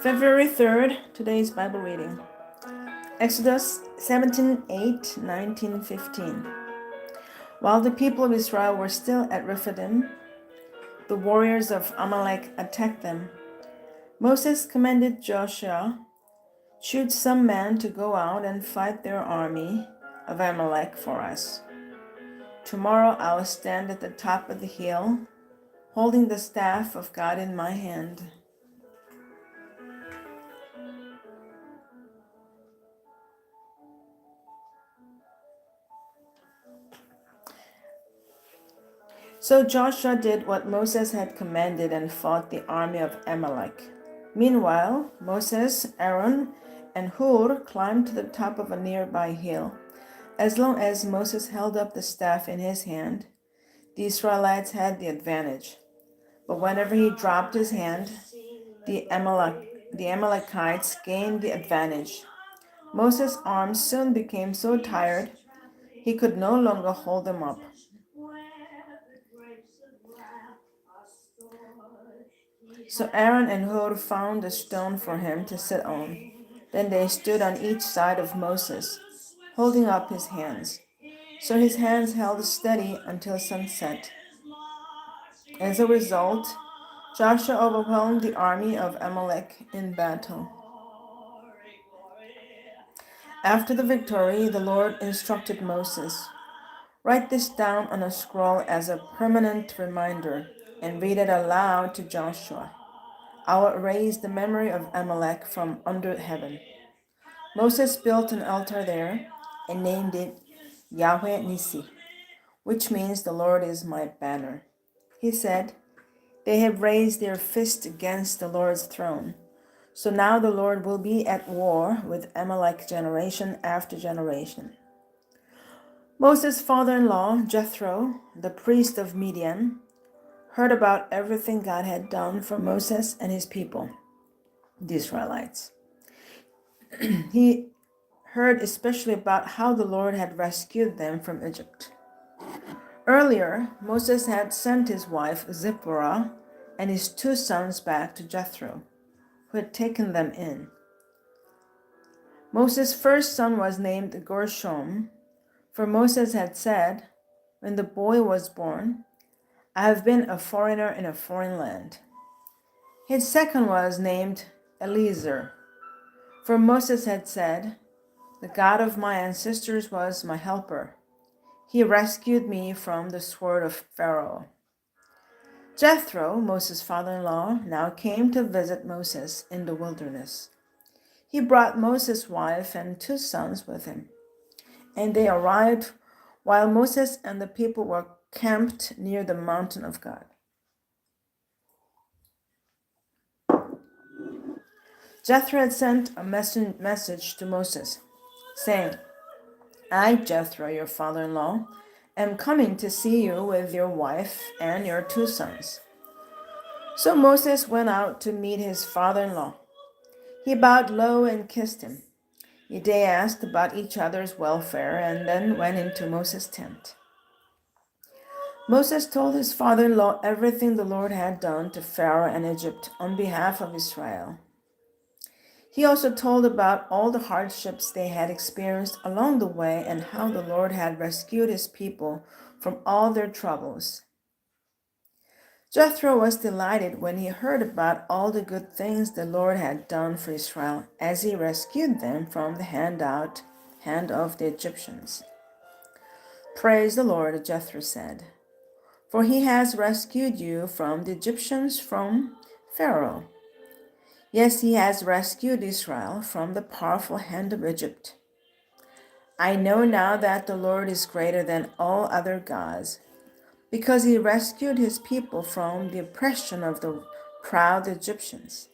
February 3rd, today's Bible reading. Exodus 17:8, 19:15. While the people of Israel were still at Rephidim, the warriors of Amalek attacked them. Moses commanded Joshua, "Choose some men to go out and fight their army of Amalek for us. Tomorrow I will stand at the top of the hill, holding the staff of God in my hand." So Joshua did what Moses had commanded and fought the army of Amalek. Meanwhile, Moses, Aaron, and Hur climbed to the top of a nearby hill. As long as Moses held up the staff in his hand, the Israelites had the advantage. But whenever he dropped his hand, the Amalekites gained the advantage. Moses' arms soon became so tired he could no longer hold them up. So Aaron and Hur found a stone for him to sit on. Then they stood on each side of Moses, holding up his hands. So his hands held steady until sunset. As a result, Joshua overwhelmed the army of Amalek in battle. After the victory, the Lord instructed Moses, "Write this down on a scroll as a permanent reminder and read it aloud to Joshua. I will erase the memory of Amalek from under heaven." Moses built an altar there and named it Yahweh Nissi, which means the Lord is my banner. He said, "They have raised their fist against the Lord's throne. So now the Lord will be at war with Amalek generation after generation." Moses' father-in-law, Jethro, the priest of Midian, heard about everything God had done for Moses and his people, the Israelites. He heard especially about how the Lord had rescued them from Egypt. Earlier, Moses had sent his wife Zipporah and his 2 sons back to Jethro, who had taken them in. Moses' first son was named Gershom, for Moses had said, when the boy was born, "I have been a foreigner in a foreign land." His second was named Eliezer, for Moses had said, "The God of my ancestors was my helper. He rescued me from the sword of Pharaoh." Jethro, Moses' father-in-law, now came to visit Moses in the wilderness. He brought Moses' wife and 2 sons with him, and they arrived while Moses and the people were camped near the mountain of God. Jethro had sent a message to Moses, saying, "I, Jethro, your father-in-law, am coming to see you with your wife and your 2 sons." So Moses went out to meet his father-in-law. He bowed low and kissed him. They asked about each other's welfare and then went into Moses' tent. Moses told his father-in-law everything the Lord had done to Pharaoh and Egypt on behalf of Israel. He also told about all the hardships they had experienced along the way and how the Lord had rescued his people from all their troubles. Jethro was delighted when he heard about all the good things the Lord had done for Israel as he rescued them from the hand of the Egyptians. "Praise the Lord," Jethro said, "for he has rescued you from the Egyptians, from Pharaoh. Yes, he has rescued Israel from the powerful hand of Egypt. I know now that the Lord is greater than all other gods, because he rescued his people from the oppression of the proud Egyptians."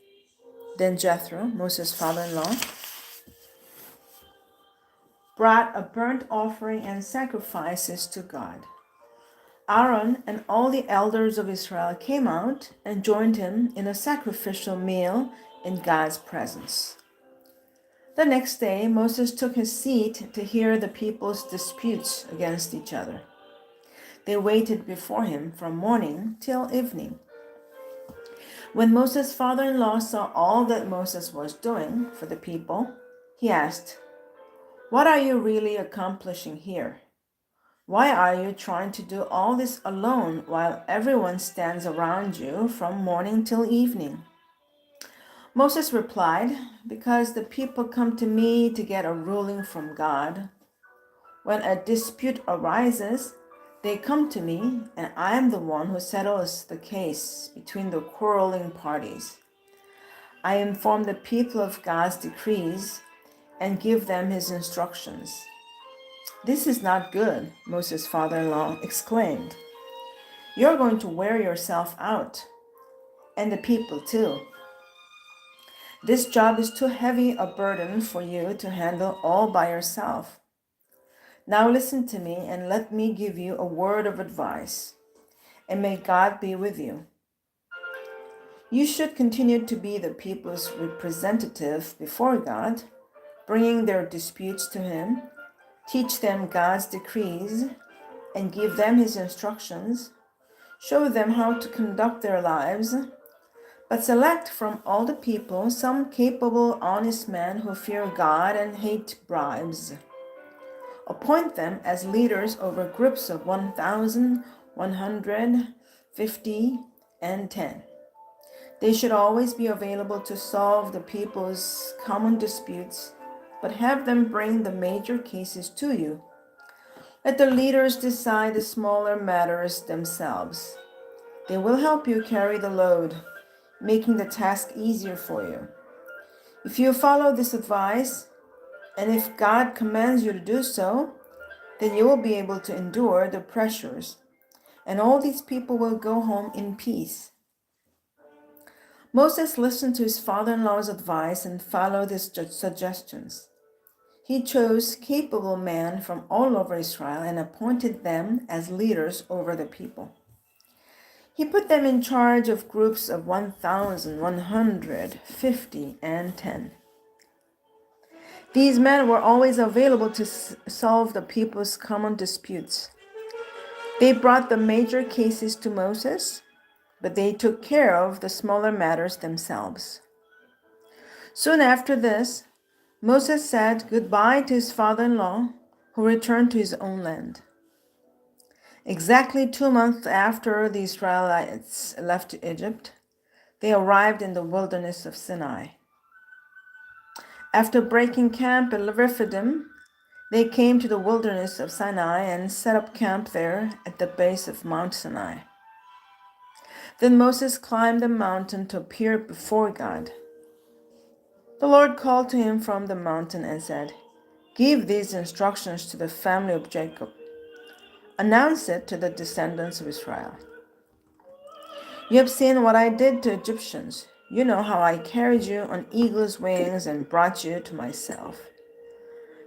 Then Jethro, Moses' father-in-law, brought a burnt offering and sacrifices to God. Aaron and all the elders of Israel came out and joined him in a sacrificial meal in God's presence. The next day, Moses took his seat to hear the people's disputes against each other. They waited before him from morning till evening. When Moses' father-in-law saw all that Moses was doing for the people, he asked, "What are you really accomplishing here? Why are you trying to do all this alone while everyone stands around you from morning till evening?" Moses replied, "Because the people come to me to get a ruling from God. When a dispute arises, they come to me, and I am the one who settles the case between the quarreling parties. I inform the people of God's decrees and give them his instructions." "This is not good," Moses' father-in-law exclaimed. "You're going to wear yourself out, and the people too. This job is too heavy a burden for you to handle all by yourself. Now listen to me and let me give you a word of advice, and may God be with you. You should continue to be the people's representative before God, bringing their disputes to him, teach them God's decrees, and give them his instructions. Show them how to conduct their lives, but select from all the people some capable, honest men who fear God and hate bribes. Appoint them as leaders over groups of 1,000, 150, and 10. They should always be available to solve the people's common disputes, but have them bring the major cases to you. Let the leaders decide the smaller matters themselves. They will help you carry the load, making the task easier for you. If you follow this advice, and if God commands you to do so, then you will be able to endure the pressures, and all these people will go home in peace." Moses listened to his father-in-law's advice and followed his suggestions. He chose capable men from all over Israel and appointed them as leaders over the people. He put them in charge of groups of 1,000, 150, and 10. These men were always available to solve the people's common disputes. They brought the major cases to Moses, but they took care of the smaller matters themselves. Soon after this, Moses said goodbye to his father-in-law, who returned to his own land. Exactly 2 months after the Israelites left Egypt, they arrived in the wilderness of Sinai. After breaking camp at Rephidim, they came to the wilderness of Sinai and set up camp there at the base of Mount Sinai. Then Moses climbed the mountain to appear before God. The Lord called to him from the mountain and said, "Give these instructions to the family of Jacob. Announce it to the descendants of Israel. You have seen what I did to Egyptians. You know how I carried you on eagle's wings and brought you to myself.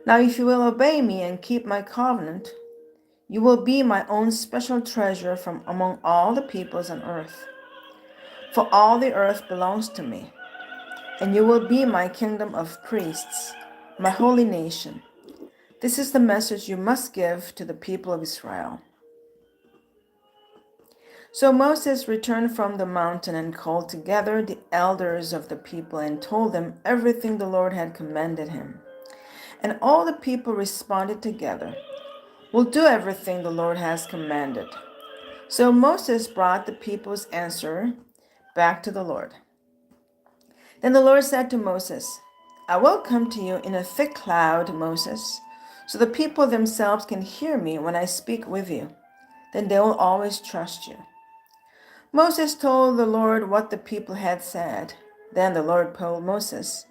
Now if you will obey me and keep my covenant, you will be my own special treasure from among all the peoples on earth. For all the earth belongs to me, and you will be my kingdom of priests, my holy nation. This is the message you must give to the people of Israel." So Moses returned from the mountain and called together the elders of the people and told them everything the Lord had commanded him. And all the people responded together, "We'll do everything the Lord has commanded." So Moses brought the people's answer back to the Lord. Then the Lord said to Moses, "I will come to you in a thick cloud, Moses, so the people themselves can hear me when I speak with you. Then they will always trust you." Moses told the Lord what the people had said. Then the Lord told Moses,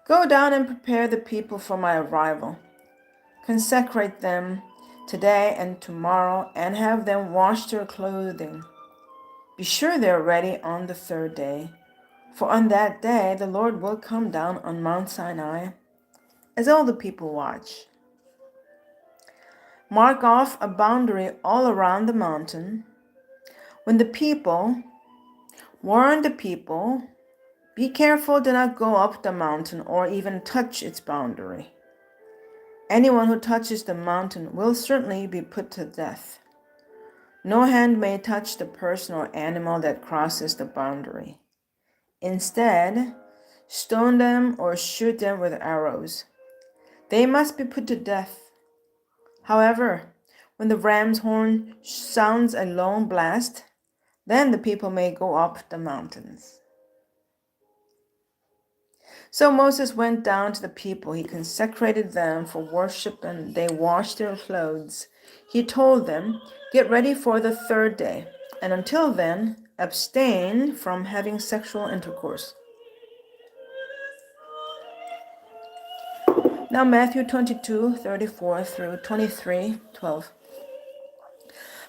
"Go down and prepare the people for my arrival. Consecrate them today and tomorrow and have them wash their clothing. Be sure they are ready on the third day, for on that day the Lord will come down on Mount Sinai as all the people watch. Mark off a boundary all around the mountain. Warn the people, be careful, do not go up the mountain or even touch its boundary. Anyone who touches the mountain will certainly be put to death. No hand may touch the person or animal that crosses the boundary. Instead, stone them or shoot them with arrows. They must be put to death. However, when the ram's horn sounds a long blast, then the people may go up the mountains. So Moses went down to the people. He consecrated them for worship, and they washed their clothes. He told them, "Get ready for the third day, and until then, abstain from having sexual intercourse." Now Matthew 22:34 through 23:12.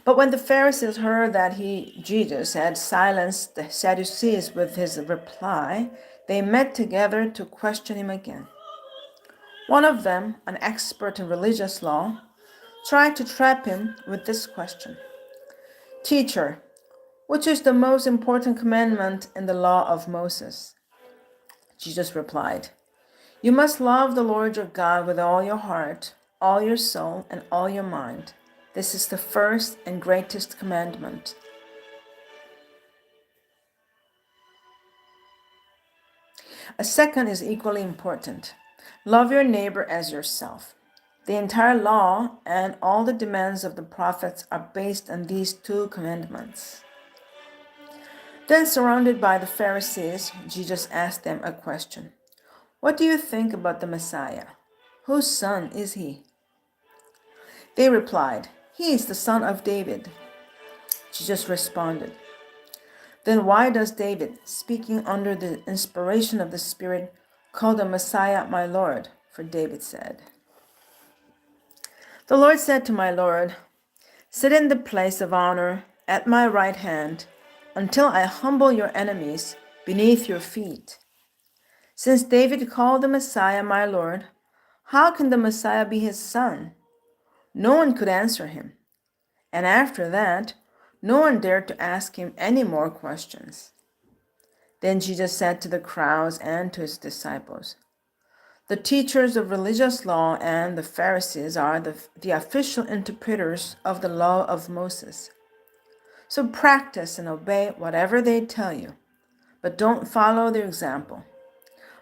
But when the Pharisees heard that Jesus had silenced the Sadducees with his reply, they met together to question him again. One of them, an expert in religious law, tried to trap him with this question: "Teacher, which is the most important commandment in the law of Moses?" Jesus replied, "You must love the Lord your God with all your heart, all your soul, and all your mind. This is the first and greatest commandment." A second is equally important. Love your neighbor as yourself. The entire law and all the demands of the prophets are based on these two commandments. Then, surrounded by the Pharisees, Jesus asked them a question. "What do you think about the Messiah? Whose son is he?" They replied, "He is the son of David." Jesus responded, "Then why does David, speaking under the inspiration of the Spirit, call the Messiah my Lord?" For David said, "The Lord said to my Lord, 'Sit in the place of honor at my right hand until I humble your enemies beneath your feet.' Since David called the Messiah my Lord, how can the Messiah be his son?" No one could answer him. And after that, no one dared to ask him any more questions. Then Jesus said to the crowds and to his disciples, "The teachers of religious law and the Pharisees are the official interpreters of the law of Moses. So practice and obey whatever they tell you, but don't follow their example.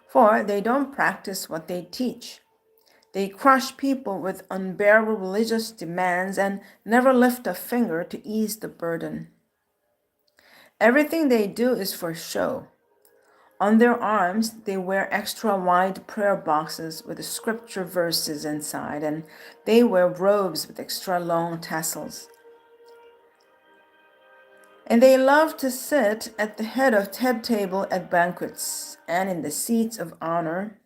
For they don't practice what they teach. They crush people with unbearable religious demands and never lift a finger to ease the burden. Everything they do is for show. On their arms, they wear extra wide prayer boxes with scripture verses inside, and they wear robes with extra long tassels. And they love to sit at the head table at banquets and in the seats of honor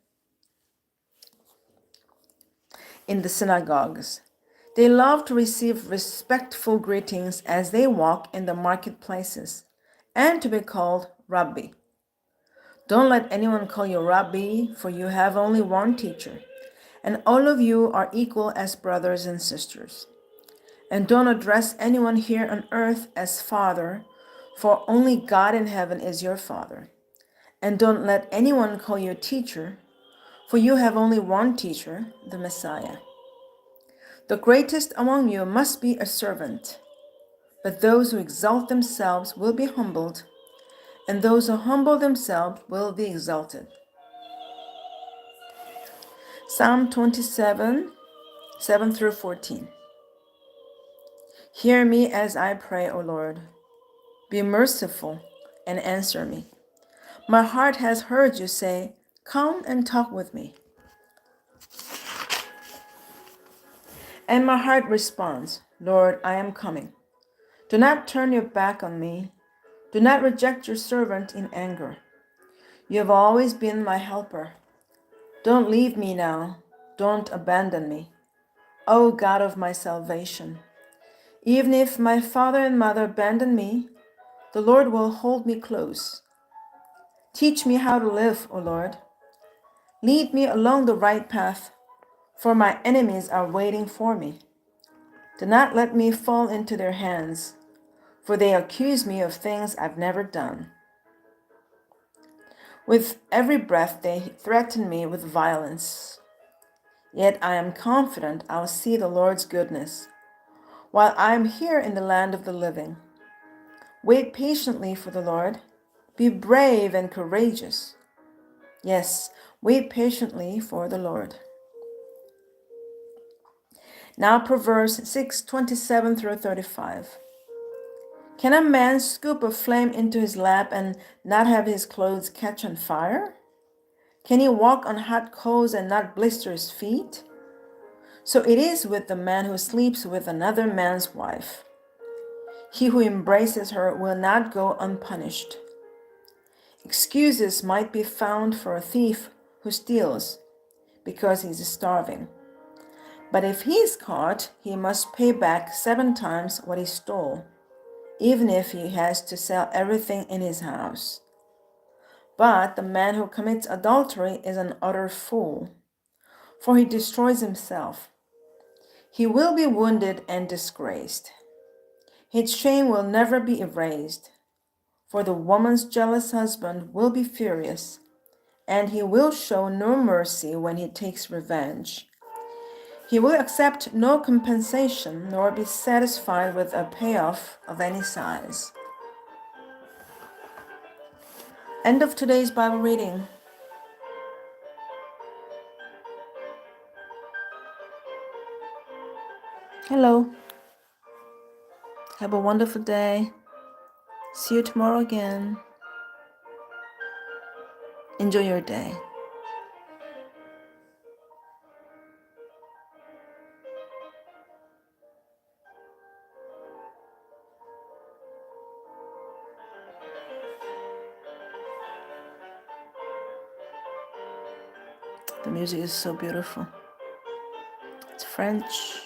in the synagogues. They love to receive respectful greetings as they walk in the marketplaces and to be called Rabbi. Don't let anyone call you Rabbi, for you have only one teacher, and all of you are equal as brothers and sisters. And don't address anyone here on earth as Father, for only God in heaven is your Father. And don't let anyone call you teacher, for you have only one teacher, the Messiah. The greatest among you must be a servant, but those who exalt themselves will be humbled, and those who humble themselves will be exalted." Psalm 27, 7 through 14. Hear me as I pray, O Lord. Be merciful and answer me. My heart has heard you say, "Come and talk with me." And my heart responds, "Lord, I am coming." Do not turn your back on me. Do not reject your servant in anger. You have always been my helper. Don't leave me now. Don't abandon me, O God of my salvation. Even if my father and mother abandon me, the Lord will hold me close. Teach me how to live, O Lord. Lead me along the right path, for my enemies are waiting for me. Do not let me fall into their hands, for they accuse me of things I've never done. With every breath they threaten me with violence. Yet I am confident I'll see the Lord's goodness. while I am here in the land of the living. Wait patiently for the Lord. Be brave and courageous. Yes, wait patiently for the Lord. Now Proverbs 6:27 through 35. Can a man scoop a flame into his lap and not have his clothes catch on fire? Can he walk on hot coals and not blister his feet? So it is with the man who sleeps with another man's wife. He who embraces her will not go unpunished. Excuses might be found for a thief who steals because he is starving. But if he is caught, he must pay back 7 times what he stole, even if he has to sell everything in his house. But the man who commits adultery is an utter fool, for he destroys himself. He will be wounded and disgraced. His shame will never be erased, for the woman's jealous husband will be furious, and he will show no mercy when he takes revenge. He will accept no compensation nor be satisfied with a payoff of any size. End of today's Bible reading. Hello. Have a wonderful day. See you tomorrow again. Enjoy your day. The music is so beautiful. It's French.